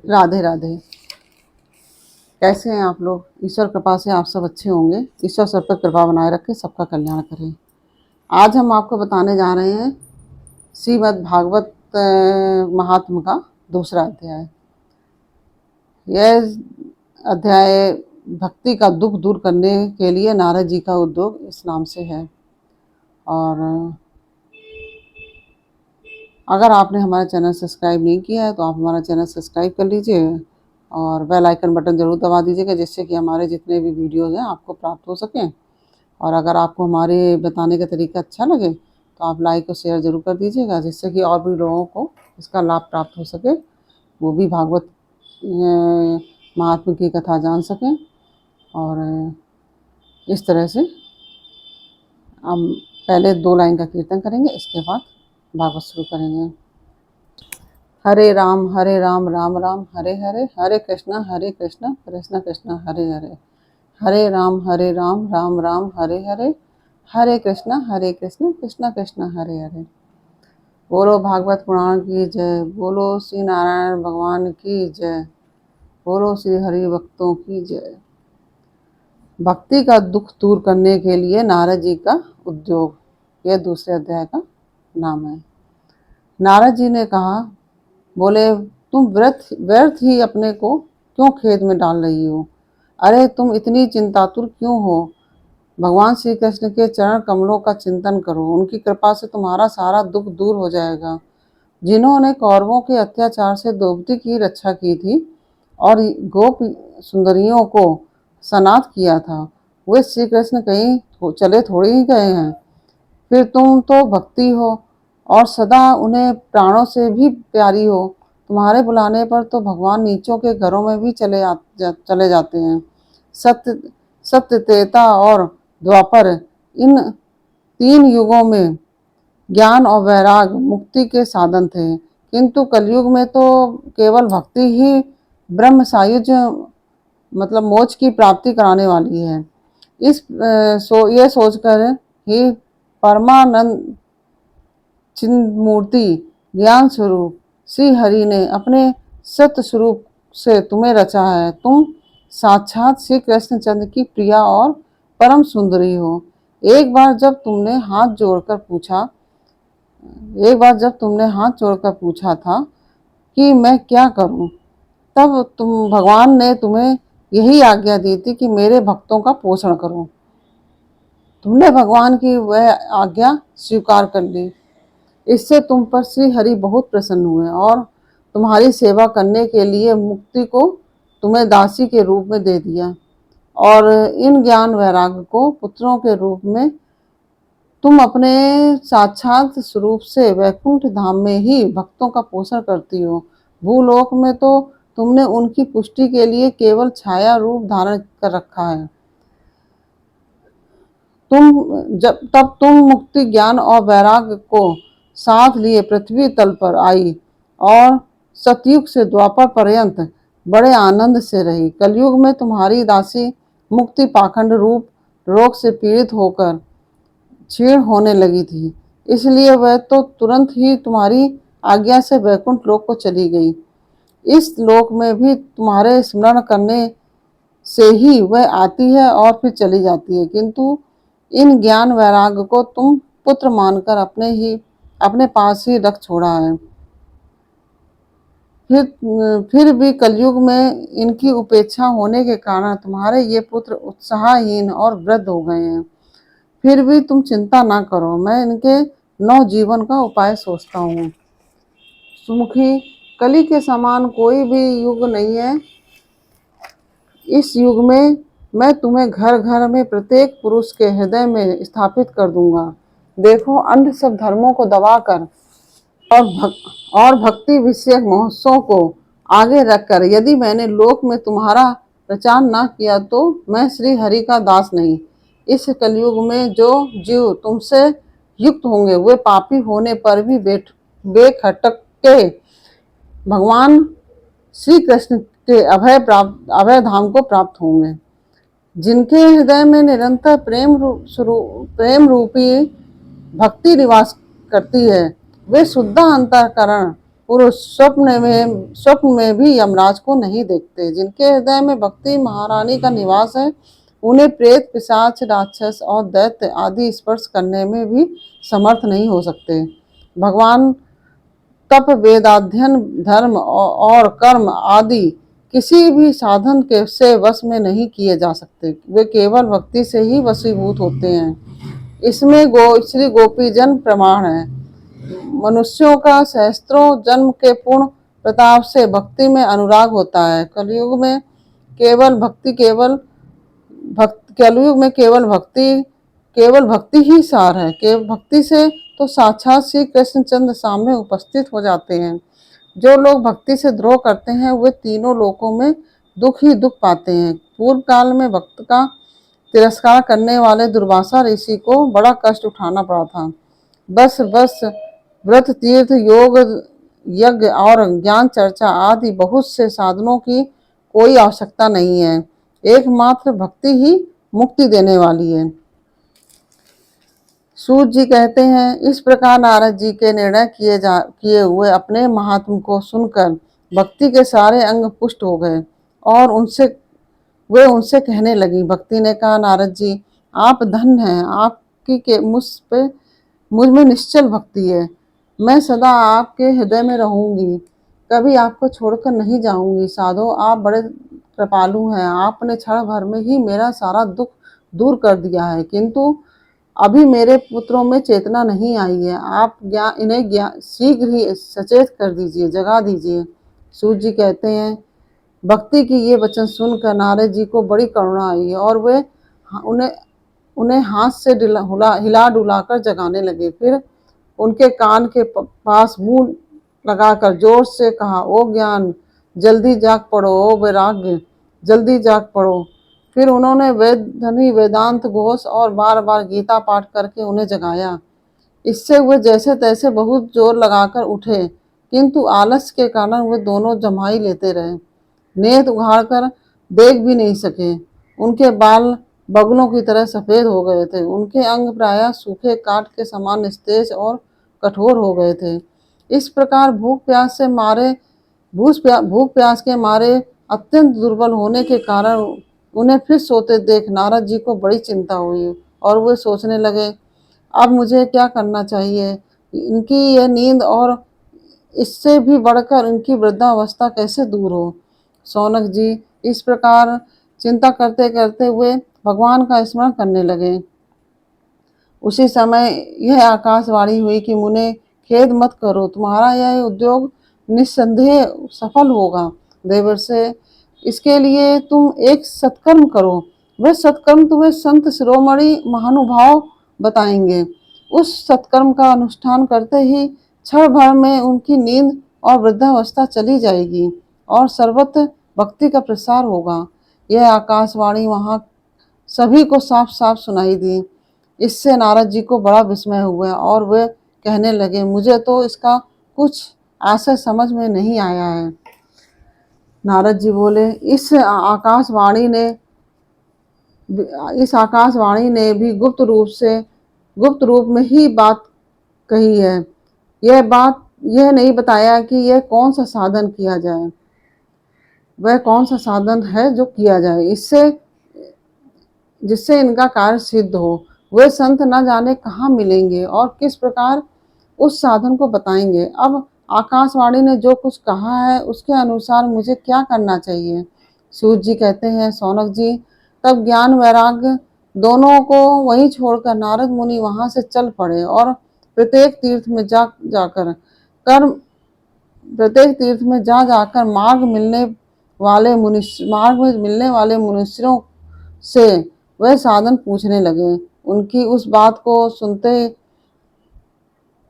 राधे राधे। कैसे हैं आप लोग? ईश्वर कृपा से आप सब अच्छे होंगे। ईश्वर सब पर कृपा बनाए रखे, सबका कल्याण करें। आज हम आपको बताने जा रहे हैं श्रीमद् भागवत महात्म का दूसरा अध्याय। यह अध्याय भक्ति का दुख दूर करने के लिए नारद जी का उद्योग इस नाम से है। और अगर आपने हमारा चैनल सब्सक्राइब नहीं किया है तो आप हमारा चैनल सब्सक्राइब कर लीजिए और बेल आइकन बटन ज़रूर दबा दीजिएगा, जिससे कि हमारे जितने भी वीडियोज़ हैं आपको प्राप्त हो सकें। और अगर आपको हमारे बताने का तरीका अच्छा लगे तो आप लाइक और शेयर ज़रूर कर दीजिएगा, जिससे कि और भी लोगों को इसका लाभ प्राप्त हो सके, वो भी भागवत महात्मा की कथा जान सकें। और इस तरह से हम पहले 2 लाइन का कीर्तन करेंगे, इसके बाद भागवत शुरू करेंगे। हरे राम राम राम हरे हरे, हरे कृष्णा कृष्ण कृष्ण हरे हरे, हरे राम राम राम हरे हरे, हरे कृष्ण कृष्ण कृष्ण हरे हरे। बोलो भागवत पुराण की जय, बोलो श्री नारायण भगवान की जय, बोलो श्री हरि भक्तों की जय। भक्ति का दुख दूर करने के लिए नारद जी का उद्योग, यह दूसरे अध्याय का नाम है। नारद जी ने कहा, बोले तुम व्यर्थ ही अपने को क्यों खेद में डाल रही हो? अरे तुम इतनी चिंतातुर क्यों हो? भगवान श्री कृष्ण के चरण कमलों का चिंतन करो, उनकी कृपा से तुम्हारा सारा दुख दूर हो जाएगा। जिन्होंने कौरवों के अत्याचार से द्रौपदी की रक्षा की थी और गोप सुंदरियों को सनाथ किया था, वे श्री कृष्ण कहीं चले थोड़े ही गए हैं। फिर तुम तो भक्ति हो और सदा उन्हें प्राणों से भी प्यारी हो। तुम्हारे बुलाने पर तो भगवान नीचों के घरों में भी चले जाते हैं। सत्य त्रेता और द्वापर, इन 3 युगों में ज्ञान और वैराग मुक्ति के साधन थे, किंतु कलयुग में तो केवल भक्ति ही ब्रह्म सायुज्य मतलब मोक्ष की प्राप्ति कराने वाली है। ये सोचकर ही परमानंद चिन्मूर्ति ज्ञान स्वरूप श्री हरि ने अपने सत्य स्वरूप से तुम्हें रचा है। तुम साक्षात श्री कृष्णचंद्र की प्रिया और परम सुंदरी हो। एक बार जब तुमने हाथ जोड़कर पूछा था कि मैं क्या करूं, तब भगवान ने तुम्हें यही आज्ञा दी थी कि मेरे भक्तों का पोषण करो। तुमने भगवान की वह आज्ञा स्वीकार कर ली। इससे तुम पर श्री हरि बहुत प्रसन्न हुए और तुम्हारी सेवा करने के लिए मुक्ति को तुम्हें दासी के रूप में दे दिया। और इन ज्ञान वैराग को पुत्रों के रूप में तुम अपने साक्षात स्वरूप से वैकुंठ धाम में ही भक्तों का पोषण करती हो। भूलोक में तो तुमने उनकी पुष्टि के लिए केवल छाया रूप धारण कर रखा है। तब तुम मुक्ति ज्ञान और वैराग को साथ लिए पृथ्वी तल पर आई और सतयुग से द्वापर पर्यंत बड़े आनंद से रही। कलयुग में तुम्हारी दासी मुक्ति पाखंड रूप रोग से पीड़ित होकर क्षीण होने लगी थी, इसलिए वह तो तुरंत ही तुम्हारी आज्ञा से वैकुंठ लोक को चली गई। इस लोक में भी तुम्हारे स्मरण करने से ही वह आती है और फिर चली जाती है, किंतु इन ज्ञान वैराग को तुम पुत्र मानकर अपने पास ही रख छोड़ा है। फिर भी कलयुग में इनकी उपेक्षा होने के कारण तुम्हारे ये पुत्र उत्साहहीन और वृद्ध हो गए हैं। फिर भी तुम चिंता ना करो, मैं इनके नव जीवन का उपाय सोचता हूँ। सुमुखी, कली के समान कोई भी युग नहीं है। इस युग में मैं तुम्हें घर घर में प्रत्येक पुरुष के हृदय में स्थापित कर दूंगा। देखो, अन्य सब धर्मों को दबाकर और भक्ति विषयक महोत्सव को आगे रखकर यदि मैंने लोक में तुम्हारा प्रचार ना किया तो मैं श्री हरि का दास नहीं। इस कलयुग में जो जीव तुमसे युक्त होंगे वे पापी होने पर भी बेखटक के भगवान श्री कृष्ण के अभय धाम को प्राप्त होंगे। जिनके हृदय में निरंतर प्रेम रूपी भक्ति निवास करती है, वे शुद्ध अंतःकरण पुरुष स्वप्न में भी यमराज को नहीं देखते। जिनके हृदय में भक्ति महारानी का निवास है, उन्हें प्रेत, पिशाच, राक्षस और दैत्य आदि स्पर्श करने में भी समर्थ नहीं हो सकते। भगवान तप, वेदाध्ययन, धर्म और कर्म आदि किसी भी साधन के से वश में नहीं किए जा सकते। वे केवल भक्ति से ही वशीभूत होते हैं। इसमें श्री गोपीजन प्रमाण है। मनुष्यों का सहस्त्रों जन्म के पूर्ण प्रताप से भक्ति में अनुराग होता है। कलयुग में केवल भक्ति ही सार है। केवल भक्ति से तो साक्षात श्री कृष्णचंद्र सामने उपस्थित हो जाते हैं। जो लोग भक्ति से द्रोह करते हैं, वे तीनों लोकों में दुख ही दुख पाते हैं। पूर्व काल में भक्त का तिरस्कार करने वाले दुर्वासा ऋषि को बड़ा कष्ट उठाना पड़ा था। बस व्रत, तीर्थ, योग, यज्ञ और ज्ञान चर्चा आदि बहुत से साधनों की कोई आवश्यकता नहीं है। एकमात्र भक्ति ही मुक्ति देने वाली है। सूत जी कहते हैं, इस प्रकार नारद जी के निर्णय किए हुए अपने महात्म को सुनकर भक्ति के सारे अंग पुष्ट हो गए और वे उनसे कहने लगी। भक्ति ने कहा, नारद जी, आप धन्य हैं। आपकी मुझ में निश्चल भक्ति है। मैं सदा आपके हृदय में रहूंगी, कभी आपको छोड़कर नहीं जाऊंगी। साधो, आप बड़े कृपालु हैं। आपने क्षण भर में ही मेरा सारा दुख दूर कर दिया है, किंतु अभी मेरे पुत्रों में चेतना नहीं आई है। आप इन्हें शीघ्र ही सचेत कर दीजिए, जगा दीजिए। सूत जी कहते हैं, भक्ति की ये वचन सुनकर नारद जी को बड़ी करुणा आई और वे उन्हें हाथ से हिला डुलाकर जगाने लगे। फिर उनके कान के पास मुंह लगाकर जोर से कहा, ओ ज्ञान, जल्दी जाग पड़ो। ओ वैराग्य, जल्दी जाग पड़ो। फिर उन्होंने वेदांत घोष और बार बार गीता पाठ करके उन्हें जगाया। इससे वे जैसे तैसे बहुत जोर लगाकर उठे, किंतु आलस के कारण वे दोनों जम्हाई लेते रहे। नेत्र उघाड़कर देख भी नहीं सके। उनके बाल बगलों की तरह सफेद हो गए थे। उनके अंग प्रायः सूखे काठ के समान निस्तेज और कठोर हो गए थे। इस प्रकार भूख प्यास के मारे अत्यंत दुर्बल होने के कारण उन्हें फिर सोते देख नारद जी को बड़ी चिंता हुई और वे सोचने लगे, अब मुझे क्या करना चाहिए। इनकी यह नींद और इससे भी बढ़कर इनकी वृद्धावस्था कैसे दूर हो। सौनक जी इस प्रकार चिंता करते करते हुए भगवान का स्मरण करने लगे। उसी समय यह आकाशवाणी हुई कि मुने, खेद मत करो, तुम्हारा यह उद्योग निस्संदेह सफल होगा। देवर से इसके लिए तुम एक सत्कर्म करो। वह सत्कर्म तुम्हें संत शिरोमणि महानुभाव बताएंगे। उस सत्कर्म का अनुष्ठान करते ही क्षण भर में उनकी नींद और वृद्धावस्था चली जाएगी और सर्वत्र भक्ति का प्रसार होगा। यह आकाशवाणी वहां सभी को साफ साफ सुनाई दी। इससे नारद जी को बड़ा विस्मय हुआ और वे कहने लगे, मुझे तो इसका कुछ आशय समझ में नहीं आया है। नारद जी बोले, इस आकाशवाणी ने भी गुप्त रूप में ही बात कही है। यह नहीं बताया कि यह कौन सा साधन किया जाए, वह कौन सा साधन है जो किया जाए जिससे इनका कार्य सिद्ध हो। वे संत न जाने कहाँ मिलेंगे और किस प्रकार उस साधन को बताएंगे। अब आकाशवाणी ने जो कुछ कहा है उसके अनुसार मुझे क्या करना चाहिए। सूत जी कहते हैं, सौनक जी, तब ज्ञान वैराग्य दोनों को वहीं छोड़कर नारद मुनि वहां से चल पड़े और प्रत्येक तीर्थ में जाकर मार्ग में मिलने वाले मनुष्यों से वह साधन पूछने लगे। उनकी उस बात को सुनते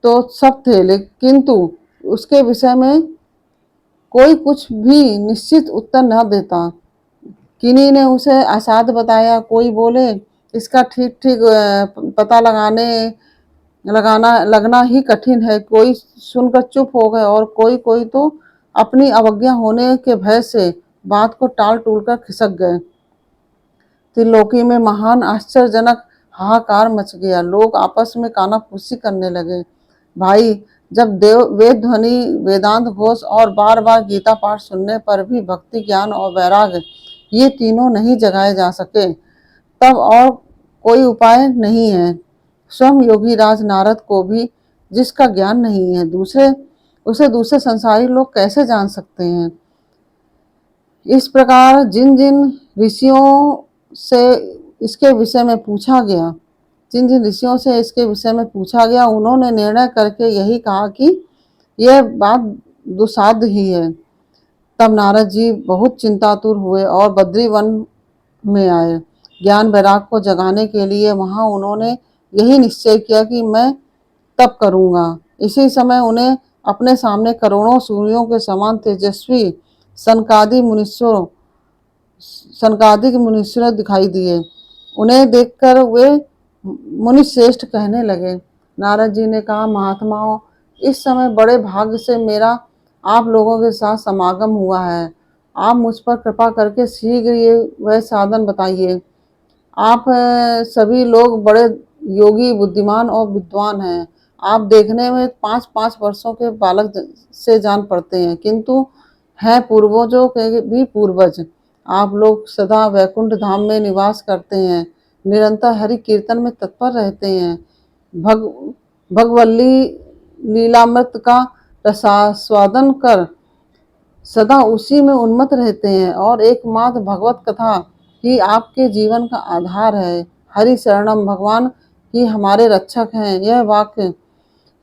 तो सब थे, किंतु उसके विषय में कोई कुछ भी निश्चित उत्तर न देता। किन्हीं ने उसे असाध्य बताया, कोई बोले इसका ठीक पता लगना ही कठिन है। कोई सुनकर चुप हो गए और कोई तो अपनी अवज्ञा होने के भय से बात को टाल टूल कर खिसक गए। त्रिलोकी में महान आश्चर्यजनक हाहाकार मच गया। लोग आपस में कानाफूसी करने लगे। भाई, जब देव वेद ध्वनि, वेदांत घोष और बार बार गीता पाठ सुनने पर भी भक्ति, ज्ञान और वैराग्य ये तीनों नहीं जगाए जा सके, तब और कोई उपाय नहीं है। स्वयं योगी राज नारद को भी जिसका ज्ञान नहीं है, उसे दूसरे संसारी लोग कैसे जान सकते हैं। इस प्रकार जिन जिन ऋषियों से इसके विषय में पूछा गया उन्होंने निर्णय करके यही कहा कि यह बात दुसाध्य ही है। तब नारद जी बहुत चिंतातुर हुए और बद्री वन में आए। ज्ञान वैराग को जगाने के लिए वहां उन्होंने यही निश्चय किया कि मैं तप करूंगा। इसी समय उन्हें अपने सामने करोड़ों सूर्यों के समान तेजस्वी सनकादिक मुनीश्वर दिखाई दिए। उन्हें देखकर वे मुनि श्रेष्ठ कहने लगे। नारद जी ने कहा, महात्माओं, इस समय बड़े भाग्य से मेरा आप लोगों के साथ समागम हुआ है। आप मुझ पर कृपा करके शीघ्र ये वह साधन बताइए। आप सभी लोग बड़े योगी, बुद्धिमान और विद्वान हैं। आप देखने में 5-5 वर्षों के बालक से जान पड़ते हैं, किंतु हैं पूर्वजों के भी पूर्वज। आप लोग सदा वैकुंठ धाम में निवास करते हैं, निरंतर हरि कीर्तन में तत्पर रहते हैं, भगवल्ली लीलामृत का रसास्वादन कर सदा उसी में उन्मत्त रहते हैं और एकमात्र भगवत कथा ही आपके जीवन का आधार है। हरि शरणम, भगवान ही हमारे रक्षक हैं।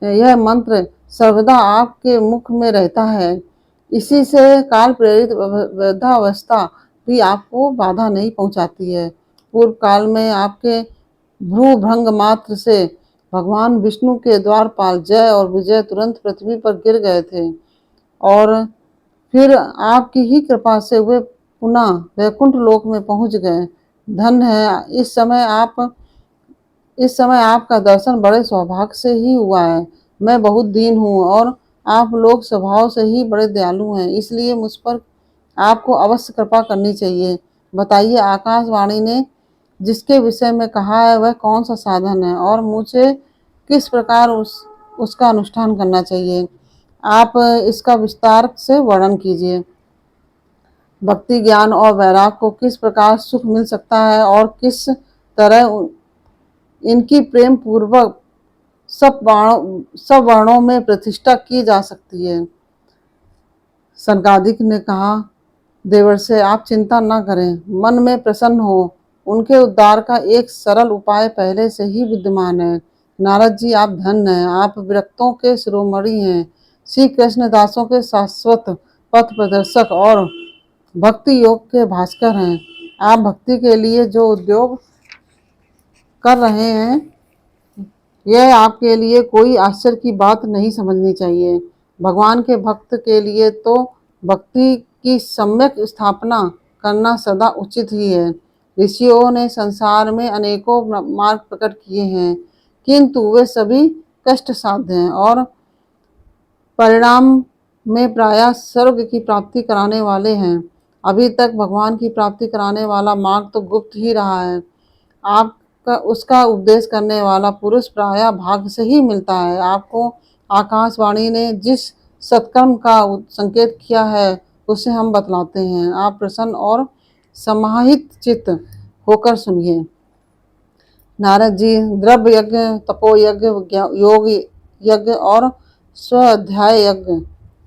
यह मंत्र सर्वदा आपके मुख में रहता है। इसी से काल प्रेरित वृद्धावस्था भी आपको बाधा नहीं पहुंचाती है। पूर्व काल में आपके भ्रू भंग मात्र से भगवान विष्णु के द्वारपाल जय और विजय तुरंत पृथ्वी पर गिर गए थे और फिर आपकी ही कृपा से वे पुनः वैकुंठ लोक में पहुंच गए। धन्य है, इस समय आपका दर्शन बड़े सौभाग्य से ही हुआ है। मैं बहुत दीन हूँ और आप लोग स्वभाव से ही बड़े दयालु हैं, इसलिए मुझ पर आपको अवश्य कृपा करनी चाहिए। बताइए, आकाशवाणी ने जिसके विषय में कहा है वह कौन सा साधन है और मुझे किस प्रकार उसका अनुष्ठान करना चाहिए। आप इसका विस्तार से वर्णन कीजिए। भक्ति, ज्ञान और वैराग को किस प्रकार सुख मिल सकता है और किस तरह इनकी प्रेम पूर्वक सब वर्णों में प्रतिष्ठा की जा सकती है। सनकादिक ने कहा, देवर से आप चिंता न करें, मन में प्रसन्न हो। उनके उद्धार का एक सरल उपाय पहले से ही विद्यमान है। नारद जी, आप धन्य हैं, आप विरक्तों के शिरोमणि हैं, श्री कृष्ण दासों के शाश्वत पथ प्रदर्शक और भक्ति योग के भास्कर हैं। आप भक्ति के लिए जो उद्योग कर रहे हैं यह आपके लिए कोई आश्चर्य की बात नहीं समझनी चाहिए। भगवान के भक्त के लिए तो भक्ति की सम्यक स्थापना करना सदा उचित ही है। ऋषियों ने संसार में अनेकों मार्ग प्रकट किए हैं, किंतु वे सभी कष्ट साध्य हैं और परिणाम में प्रायः स्वर्ग की प्राप्ति कराने वाले हैं। अभी तक भगवान की प्राप्ति कराने वाला मार्ग तो गुप्त ही रहा है। उसका उपदेश करने वाला पुरुष प्रायः भाग्य से ही मिलता है। आपको आकाशवाणी ने जिस सत्कर्म का संकेत किया है उसे हम बतलाते हैं। आप प्रसन्न और समाहित चित्त होकर सुनिए। नारद जी, द्रव्य यज्ञ, तपो यज्ञ, योग यज्ञ और स्वाध्याय यज्ञ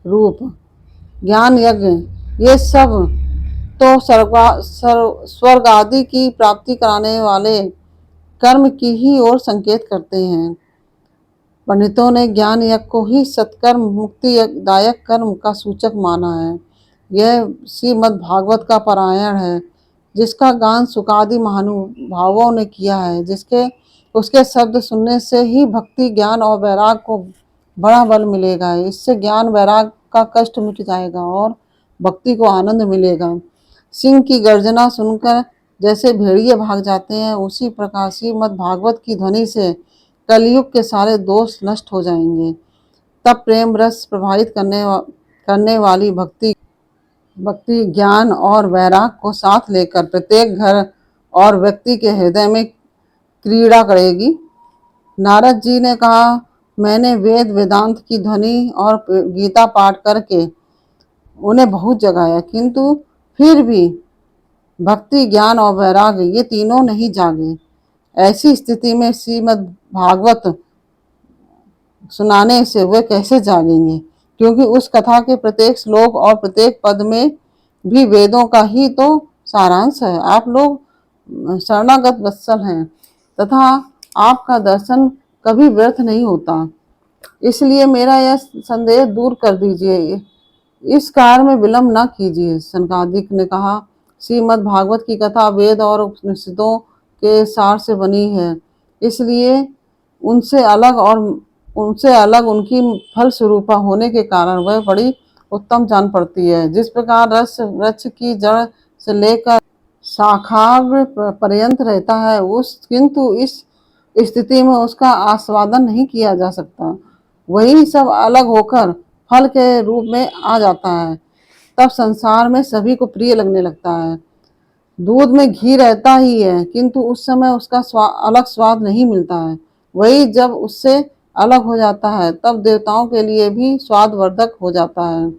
रूप ज्ञान यज्ञ, ये सब तो स्वर्ग आदि की प्राप्ति कराने वाले कर्म की ही ओर संकेत करते हैं। पंडितों ने ज्ञान यज्ञ को ही सत्कर्म, मुक्ति दायक कर्म का सूचक माना है। यह श्रीमद् भागवत का पारायण है, जिसका गान सुकादि महानुभावों ने किया है। उसके शब्द सुनने से ही भक्ति, ज्ञान और वैराग को बड़ा बल मिलेगा। इससे ज्ञान वैराग का कष्ट मिट जाएगा और भक्ति को आनंद मिलेगा। सिंह की गर्जना सुनकर जैसे भेड़िए भाग जाते हैं, उसी प्रकार श्रीमद् भागवत की ध्वनि से कलयुग के सारे दोष नष्ट हो जाएंगे। तब प्रेम रस प्रभावित करने वाली भक्ति, ज्ञान और वैराग को साथ लेकर प्रत्येक घर और व्यक्ति के हृदय में क्रीड़ा करेगी। नारद जी ने कहा, मैंने वेद वेदांत की ध्वनि और गीता पाठ करके उन्हें बहुत जगाया, किंतु फिर भी भक्ति, ज्ञान और वैराग्य ये तीनों नहीं जागे। ऐसी स्थिति में श्रीमद् भागवत सुनाने से वे कैसे जागेंगे, क्योंकि उस कथा के प्रत्येक श्लोक और प्रत्येक पद में भी वेदों का ही तो सारांश है। आप लोग शरणागत वत्सल हैं तथा आपका दर्शन कभी व्यर्थ नहीं होता, इसलिए मेरा यह संदेह दूर कर दीजिए, इस कार्य में विलंब न कीजिए। सनकादिक ने कहा, श्रीमद् भागवत की कथा वेद और उपनिषदों के सार से बनी है, इसलिए उनसे अलग उनकी फल स्वरूपा होने के कारण वह बड़ी उत्तम जान पड़ती है। जिस प्रकार रस वृक्ष की जड़ से लेकर शाखाग्र पर्यंत रहता है, किंतु इस स्थिति में उसका आस्वादन नहीं किया जा सकता, वही सब अलग होकर फल के रूप में आ जाता है, तब संसार में सभी को प्रिय लगने लगता है। दूध में घी रहता ही है, किंतु उस समय उसका अलग स्वाद नहीं मिलता है, वही जब उससे अलग हो जाता है तब देवताओं के लिए भी स्वादवर्धक हो जाता है।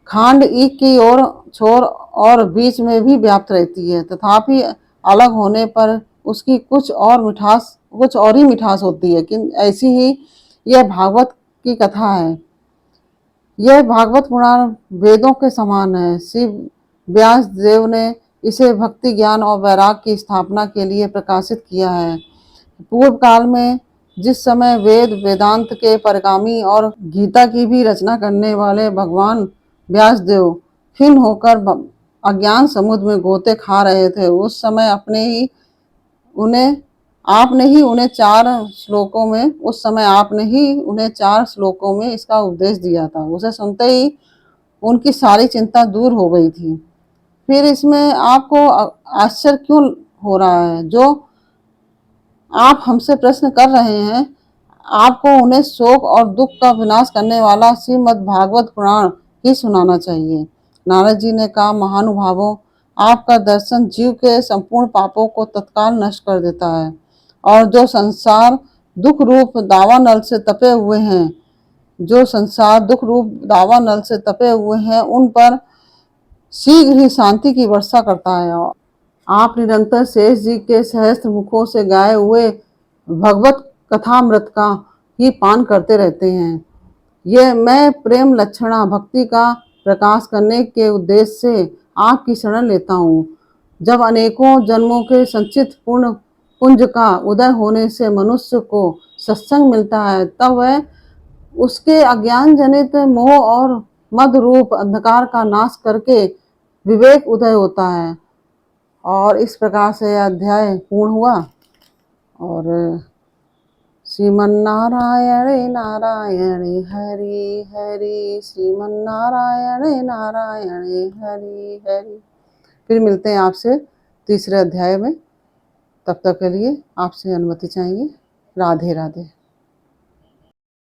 खांड एक की ओर छोर और बीच में भी व्याप्त रहती है, तथापि अलग होने पर उसकी कुछ और ही मिठास होती है। किंतु ऐसी ही यह भागवत की कथा है। यह भागवत पुराण वेदों के समान है। श्री व्यास देव ने इसे भक्ति, ज्ञान और वैराग की स्थापना के लिए प्रकाशित किया है। पूर्व काल में जिस समय वेद वेदांत के परिगामी और गीता की भी रचना करने वाले भगवान व्यासदेव खिन्न होकर अज्ञान समुद्र में गोते खा रहे थे, उस समय आपने ही उन्हें 4 श्लोकों में इसका उपदेश दिया था। उसे सुनते ही उनकी सारी चिंता दूर हो गई थी। फिर इसमें आपको आश्चर्य क्यों हो रहा है? जो आप हमसे प्रश्न कर रहे हैं, आपको उन्हें शोक और दुख का विनाश करने वाला श्रीमद् भागवत पुराण ही सुनाना चाहिए। नारद जी ने कहा, महानुभावों, आपका दर्शन जीव के संपूर्ण पापों को तत्काल नष्ट कर देता है, और जो संसार दुख रूप दावानल से तपे हुए हैं उन पर शीघ्र ही शांति की वर्षा करता है। आप निरंतर शेष जी के सहस्त्र मुखों से गाए हुए भगवत कथामृत का ही पान करते रहते हैं। यह मैं प्रेम लक्षणा भक्ति का प्रकाश करने के उद्देश्य से आपकी शरण लेता हूँ। जब अनेकों जन्मों के संचित पूर्ण पुंज का उदय होने से मनुष्य को सत्संग मिलता है, तब वह उसके अज्ञान जनित मोह और मद रूप अंधकार का नाश करके विवेक उदय होता है। और इस प्रकार से अध्याय पूर्ण हुआ। और श्रीमन्नारायण नारायण हरि हरि, श्रीमन्नारायण नारायण हरि हरि। फिर मिलते हैं आपसे तीसरे अध्याय में। तब तक के लिए आपसे अनुमति चाहिए। राधे राधे।